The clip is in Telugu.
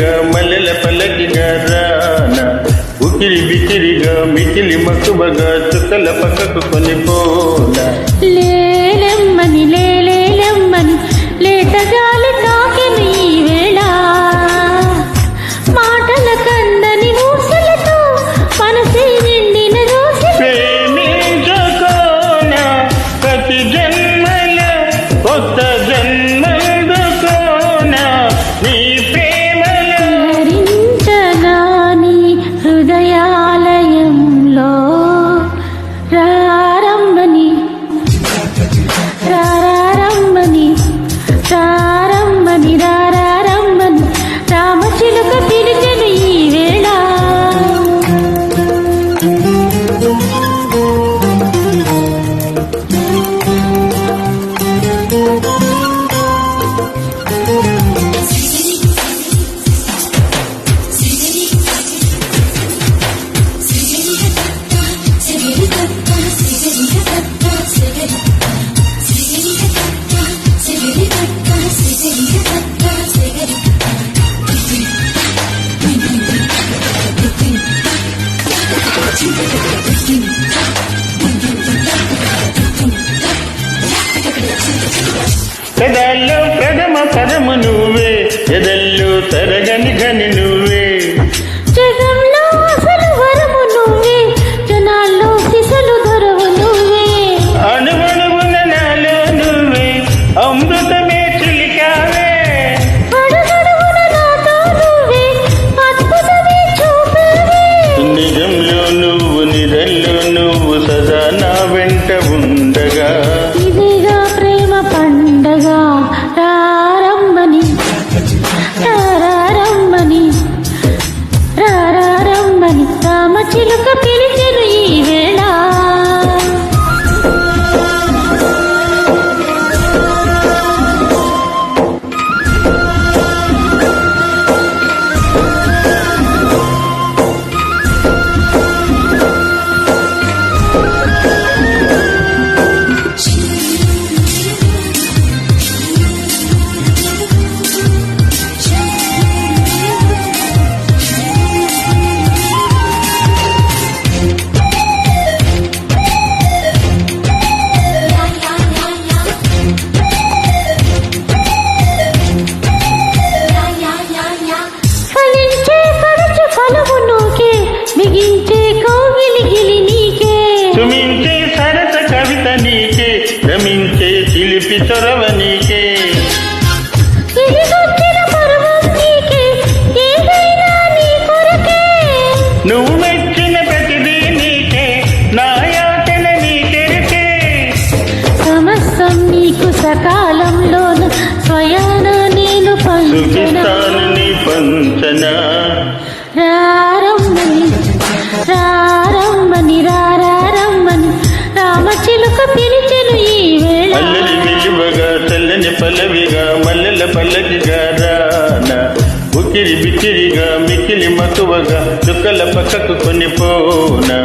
పల్లవిగా మల్లెల పల్లకిగా రానా ఉకిరి బికిరిగా మికిలి మక్కువగా చుక్కల పక్కకు కొనిపోనా లేలెమ్మని లేలేలెమ్మని లేతగాలి తాకిని ఈ వేళ మాటల కందని ఊసలతో మనసే నిండిన రోజు ప్రేమించుకోనా ప్రతి జన్మల కొత్త జన్మదుకోనా నీ ప్రేమలో ధరించగా నీ హృదయాలయంలో రారమ్మని రారమ్మని రారమ్మని రారమ్మని రామచిలుక పిలిచెను ఈ వేళ పెదాల్లో ప్రథమ పదము నువ్వే ఎదల్లో తరగని గని నువ్వే జగంలో అసలు వరము నువ్వే జనాల్లో సిసలు దొరవు నువ్వే అణువణువున నాలో నువ్వే అమృతమే చిలికావే అడుగడుగున నాతో నువ్వే అద్భుతమే చూపేవే నిజంలో నువ్వు నిజంలో నువ్వు సదా నా వెంట ఉండగా ఇదిగా ప్రేమ పండగ రారమ్మని రారమ్మని రారమ్మని రామచిలుక పిలిచెను ఈ వేళ ఫలించే పరచు ఫలము నువ్వే మిగించే కౌగిలి గిలి నీకే సుమించే సరస కవిత నీకే రమించే చిలిపి చొరవ నీకే ఇదిగొచ్చిన పర్వం నీకే ఏదైనా నీ కొరకే నువ్వు మెచ్చిన ప్రతిదీ నీకే నా యాతన నీకెరికే సమస్తం నీకు సకాలంలోను స్వయాన నేను సుఖిస్తాను నీ పంచనా రారమ్మని రారమ్మని రారమ్మని రామచిలుక పిలిచెను ఈ వేళ అల్లరి విలువగా చల్లని పల్లవిగా మల్లెల పల్లకిగా రానా ఉకిరి బికిరిగా మికిలి మక్కువగా చుక్కల పక్కకు కొనిపోనా